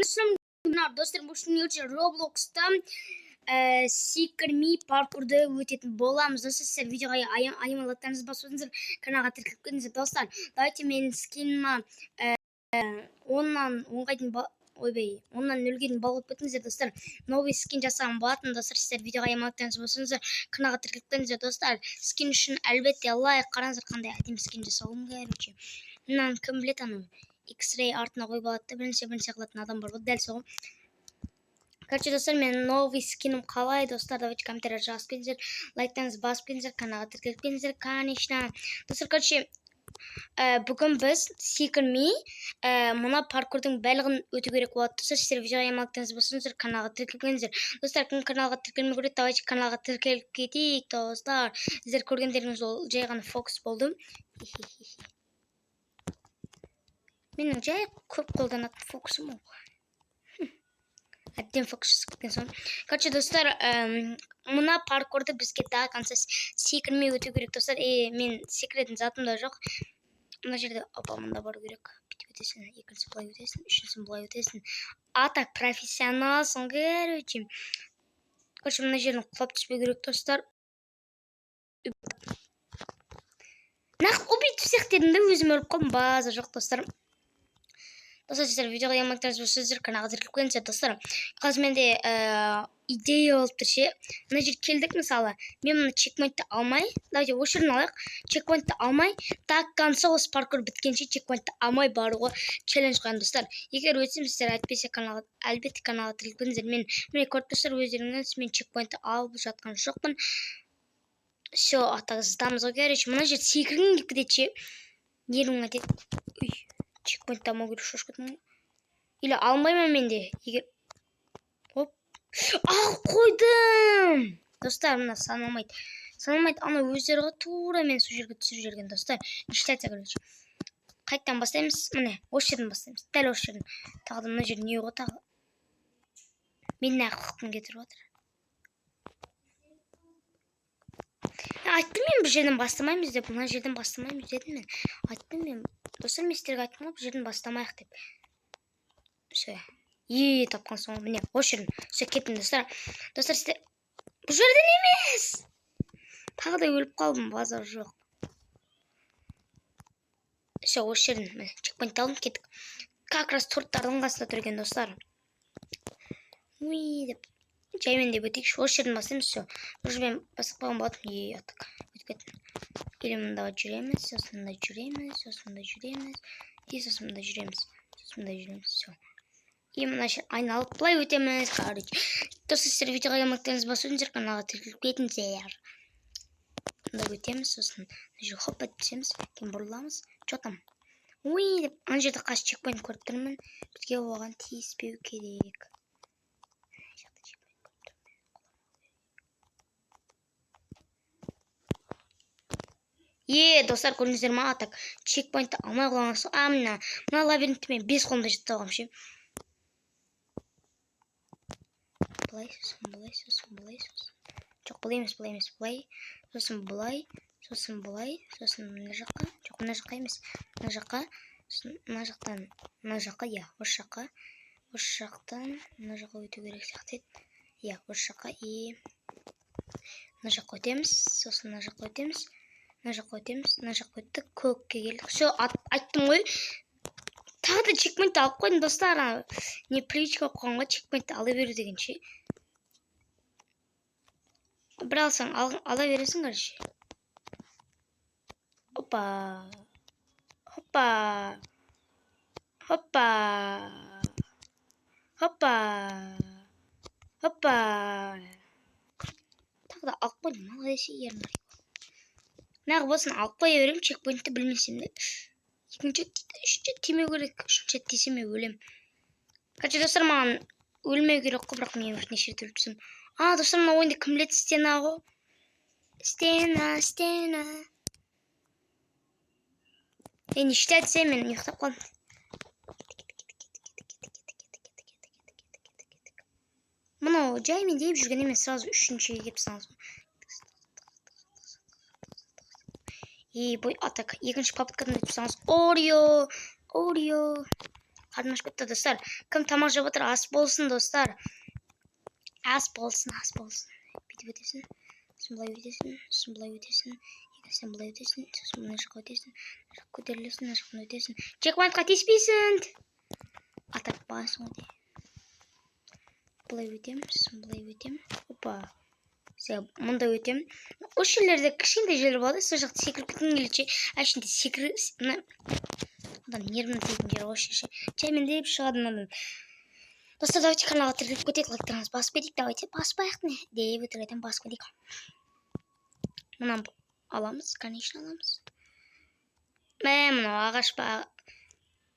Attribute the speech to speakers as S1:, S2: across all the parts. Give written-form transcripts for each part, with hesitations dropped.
S1: Достар, бұл Roblox'та секірмей паркурды өтетін боламыз. Достар, сіздер видеоға аймалаттарыңызды басып өтіңіздер, каналға тіркеліп кетіңіздер. Достар, давайте менің скиніма 10-нан 0-ға дейін бал қойып кетіңіздер. Достар, новый скин жасаған болатын. Достар, сіздер видеоға аймалаттарыңызды басып өтіңіздер, каналға тіркеліп кетіңіздер. Достар, скин үшін әлбетте лайк, қараңыздар қандай әдемі скин жасауым короче. Мынаны кім біледі, анау X-ray артына қойып алады да, бірінші қылатын адам бар ғой, дәл соғы. Короче, достар, мен новый скинім қалай, достар, давайте комментария жазып кетіңіздер, лайктарыңызды басып кетіңіздер, каналға тіркеліп кетіңіздер, конечно. Достар, короче, бүгін біз секірмей мына паркурдың барлығын өту керек болады. Достар, сіздер видеоға аймалықтарыңызды басып өтіңіздер, каналға тіркеліп кетіңіздер. Достар, кім каналға тіркелмей көреді, давайте каналға тіркеліп кетейік, достар. Сіздер көргендеріңіз ол жай ғана фокус болды. Менің жай көп қолданатын фокусым ол. Әттен фокус жасып кеткен соң. Короче, достар, мына паркурды бізге до конца секірмей өту керек, достар. Мен секіретін затым да жоқ. Мына жерде мында бару керек. Бүйтіп өтесің, екіншісі былай өтесің, үшіншісі былай өтесің. Так профессионалсың, короче. Короче, мына жерден құлап түспеу керек, достар. Нақ убить всех дедім де, өзім өліп қалдым, база жоқ, достар. Достар, сіздер видеоға аймақтарыңызды сіздер каналға тіркеліп кетіңіздер, достар. Қазір менде идея болып тұр ше. Мына жер келдік, мысалы, мен мұны чекпоинтті алмай, давайте осы жерін алайық, чекпоинтті алмай, так конца осы паркур біткенше чекпоинтті алмай баруға челлендж қоямын, достар. Егер өтсем, сіздер әлбетте каналға тіркеліп кетіңіздер. Мен көріп достар, өздеріңіз мен чекпоинтті алып жатқан жоқпын. Все, атағыздамыз ғой, короче. Мына жер секірген екіде ше. Елің айтеді. Чекпоинтті алмау керек, шошып кеттім ғой. Или алмаймын менде. Егер... Оп. Қойдым! Достар, мына саналмайды. Ана өздері ғой тура мен сол жерге түсіп жүрген, достар. Ништяйца, короче. Қайттан бастаймыз. Міне, осы жерден бастаймыз. Дәл осы жерден. Тағы да мына жер не ғой тағы. Мен нәқ құқым кетіріп отыр. Айттым мен бұл жерден бастамаймыз деп, мына жерден бастамаймыз дедім мен. Айттым мен. Достар, мен сіздерге айттым ғой, бұл жерден бастамайық деп. Все. Тапқан соң, міне, осы жерден. Все, кеттім, достар. Достар, сіздер... Бұл жерден емес! Тағы да өліп қалдым, базар жоқ. Все, осы жерден, міне, чекпоинтті алдым, кеттік. Как раз торттардың қасында тұрген, достар. Деп. Жаймен деп өтейікші, осы жерден бастаймыз, все. Бұл жерден басып қалған болатын, аттық. Өтіп кеттім. Или мында жүреміз, сосын мында жүреміз, сосын мында жүреміз, сосын мында жүреміз, все. И мына жер айналып былай өтеміз, короче. Достар, сіздер видеоға аймақтарыңызды басып өтіңіздер, каналға тіркеліп кетіңіздер. Мында өтеміз, сосын мына жер хоп етіп түсеміз, кейін бұрыламыз. Че там? Деп, ана жерде қаш чекпоинт көріп тұрмын. Бізге оған тиіспеу керек. Достар, көріңіздер ма, так чекпоинтті алмай қолаңыз. Мына лабиринтті мен 5 қолымда жетті алғам ше. Былай, сосын былай. Жоқ, былай емес. Сосын былай, сосын мына жаққа. Жоқ, мына жаққа емес. Мына жаққа, мына жақтан, мына жаққа, осы жаққа. Осы жақтан, мына жаққа өту керек сияқты еді. Осы жаққа, мына жаққа өтеміз, сосын мына жаққа өтеміз. Мына жаққа өттік, көкке келдік. Все, айттым ғой. Тағы да чекпоинтті алып қойдым, достар. Не привычка қойғанға чекпоинтті ала беру деген ше. Бір алсаң, ала бересің, короче. Опа. Тағы да алып қойдым, ала десе ерін арай. Нағы болсын алып қоя берем, чекпоинтті білмесем де. Екінші үшінші тимеу керек, үшінші тесеме өлем. Короче, достар, маған өлмеу керек қой, бірақ мен неше рет өліп түсем. Достар, мына ойында кім біледі, стена ғой. Стена. Нешті әтсе, мен ұйықтап қалдым. Мұнау жай мен дейіп жүргенде мен сразу үшіншіге кеп саламыз. Бой атак. Екінші попыткадан өтіп саламыз. Орио. Қарным ашып кетті достар. Кім тамақ жеп отыр? Ас болсын достар. Ас болсын. Бүйтіп өтесің. Сосын былай өтесің. Сосын былай өтесің. Сен былай өтесің. Сосын мына жаққа өтесің. Жақ көтерілесің. Мына жақтан өтесің. Чекпоинтқа тиіспейсің. Атақ басың өте. Былай өтем. Сосын былай өтем. Опа. Мұнда өтем. Осы жерлерде кішкентай жерлер болады. Сол жақта секіріп кеткің келеді. Әшінде секіріп одан нервный дейтін жер осы. Жаймен деп шығады мынадан. Достар, давайте каналға тіркеліп кетейік. Лайктарыңызды басып кетейік. Давайте баспайық не деп өтіргеден басып кетейік. Мынаны аламыз, конечно аламыз. Мынау ағаш ба.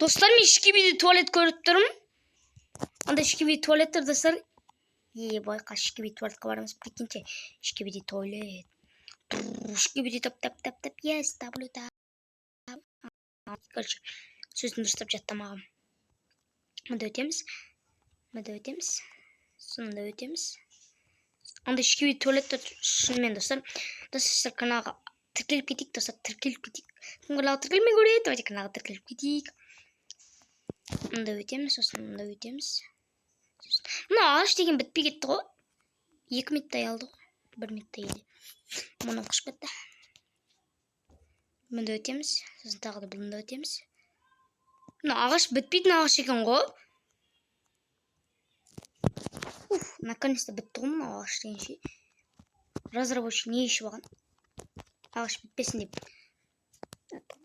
S1: Достар, мен ішкебейде туалет көріп тұрмын. Анда ішкебейде туалет тұр, достар. Бой, қаш ішкебейде туалетқа барамыз. Прикиньте, ішкебейде туалет. Ішкебейде тап. Yes, таблю тап. Короче, сөзін дұрыстап жаттамағам. Мұнда өтеміз. Сонда өтеміз. Анда ішкебейде туалет тұр. Шынымен, достар. Достар, каналға тіркеліп кетейік, достар. Каналға тіркелмей көрейік. Давайте каналға тіркеліп кетейік. Мұнда өтеміз. Сосын мұнда өтеміз. Мына ағаш деген бітпей кетті ғой. 2 минуттай алды ғой. 1 минуттай еді. Мұны қышып кетті. Мұнда өтеміз. Сосын тағы да бұнда өтеміз. Мына ағаш бітпейтін ағаш екен ғой. Наконец-то бітті ғой мына ағаш деген ше. Разработчик не ішіп алған? Ағаш бітпесін деп.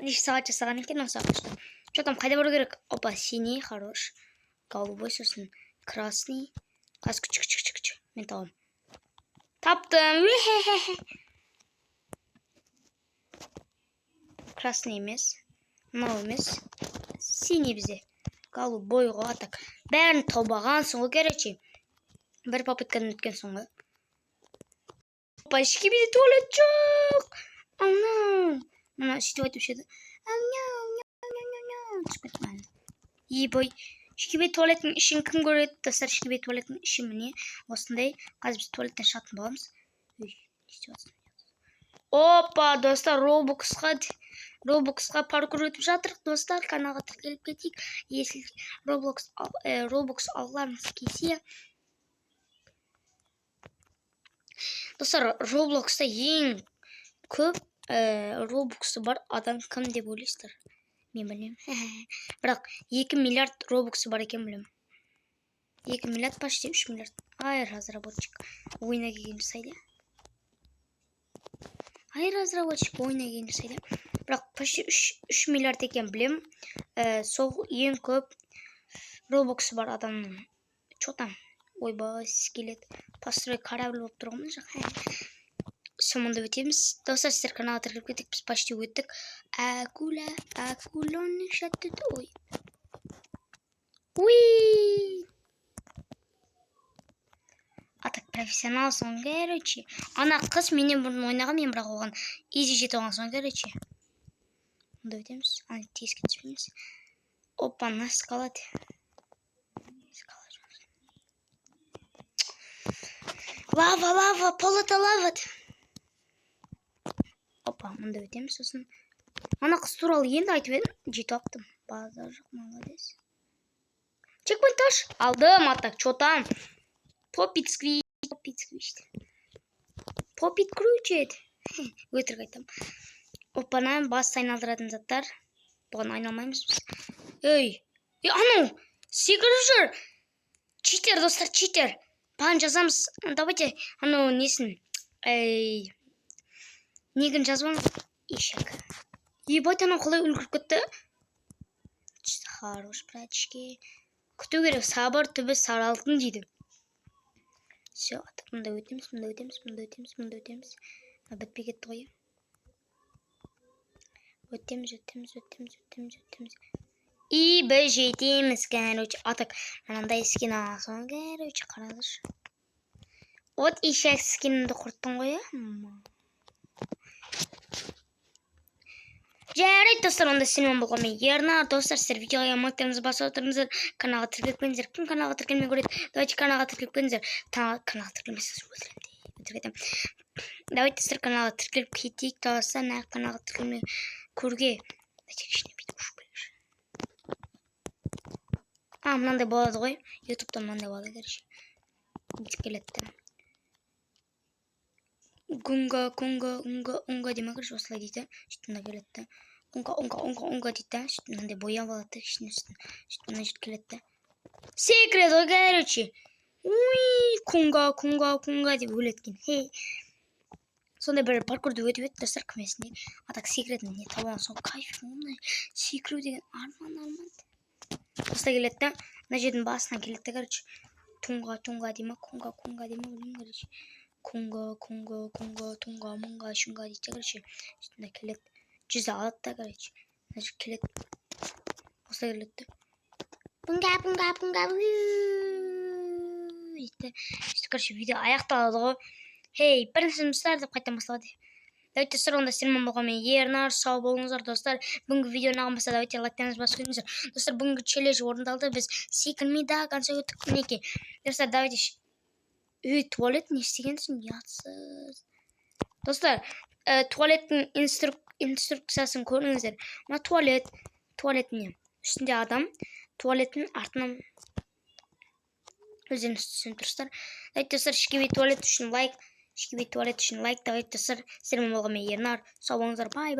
S1: Неше сағат жасаған екен осы ағашты. Что там, қайда бару керек? Опа, синий, хорош. Голубой, сосын красный. Қазір күчік. Мен табам. Таптым. Красный емес. Мынау емес. Синий бізде. Голубой ғой атак. Бәрін таубаған соңғы керече. Бір попыткадан өткен соңғы. Опа, ішкебейде туалет жоқ. Мына сөйтіп айтып шеді. Түспетмен. Бой. Ішкебей туалеттің ішін кім көреді? Достар, ішкебей туалеттің іші міне. Осындай. Қазір біз туалеттен шығатын боламыз. Опа, достар, Robloxқа паркур өтіп жатыр. Достар, каналға тіркеліп кетейік. Если Roblox алғыларыңыз келсе. Достар, Robloxта ең көп Roblox'ы бар адам кім деп ойлайсыздар? Мен білем. Бірақ 2 миллиард Roblox'ы бар екен білем. 2 миллиард почти 3 миллиард. Ай, разработчик. Ойына келген жасайды. Бірақ почти 3 миллиард екен білем. Сол ең көп Roblox'ы бар адамның. Что там? Ойбай, скелет. Построй корабль болып тұрғымыз жоқ. Сонда өтеміз. Достар, сіздер каналға тіркеліп кеттік. Біз почти өттік. Акулоны шаттыды. Ой. Атак профессионал соң короче. Ана қыз менен бұрын ойнаған, мен бірақ оған изи жетіп алған соң короче. Сонда өтеміз. Ана тез кетіспейміз. Опа, на скалат. Лава, полыта лава. Опа, мұнда өтеміз сосын. Ана қыз туралы енді айтып едім. Жетіп аптым. Базар жоқ, молодец. Чекпоинт таш. Алдым, атак, что там? Попит сквичт. Попит кручет. Өтірік айтам. Опанан бас айналдыратын заттар. Бұған айналмаймыз біз. Ей, ану, секіріп жүр. Читер, достар, читер. Баған жазамыз. Давайте, ану, несін. Неген жазбам? Ешек. Ебать, ана қолай үлгіріп кетті. Хорош, братишки. Күту керек, сабыр түбі саралтын дейді. Все, мұнда өтеміз. Бітпей кетті ғой. Өтеміз. И біз жетеміз, короче. Атак, мынандай скин аласың, короче, қарадыршы. Вот ешек скинімді құрттың ғой, жарайды достар, онда сенмен болғанмен ерна. Достар, сіздер видеоға лайктарыңызды басып отырыңыздар. Каналға тіркеліп кетіңіздер. Кім каналға тіркелмей көреді? Давайте каналға тіркеліп кетіңіздер. Каналға тіркелмесеңіз өлтіремін. Давайте сіздер каналға тіркеліп кетейік. Достар, каналға тіркелмей көруге. мынандай болады ғой. Ютубта мынандай болады, короче. Бүйтіп келеді. Гунга деймін, короче, осылай дейді. Сөйтіп мына келеді. Унга дейді. Сөйтіп мынандай бояп алады. Кішкене үстін. Сөйтіп мына жерге келеді. Секрет ғой, короче. Кунга деп өлеткен. Хей. Сондай бір паркурды өтіп еді, достар, кім есінде. А так секретін не таба алған соң кайф. Секіру деген арман. Осылай келеді. Мына жердің басынан келеді, короче. Тунга дейма, кунга дейма, білмеймін, короче. Тунга, мұнга, шунга дейді, короче. Сөйтіп келеді. 100 алады да, короче. Мына жерге келеді. Осылай келеді. Пунга. Дейді. Сөйтіп, короче, видео аяқталады ғой. Хей, бірінші достар деп қайтадан басталады. Давайте достар, онда сіздермен болған мен Ернар, сау болыңыздар достар. Бүгінгі видео ұнаған болса, давайте лайктарыңызды басып қойыңыздар. Достар, бүгінгі челлендж орындалды. Біз секірмей да конца өттік. Мінекей. Достар, давайте туалет не істегенсің? Ұятсыз. Достар, туалеттің инструкциясын көріңіздер. Мына туалеттің үстінде адам, туалеттің артынан өздеріңіз түсініп тұрсыздар. Давайте достар, шкиви туалет үшін лайк. Давайте достар, сіздермен болған мен Ернар. Сау болыңыздар. Бай.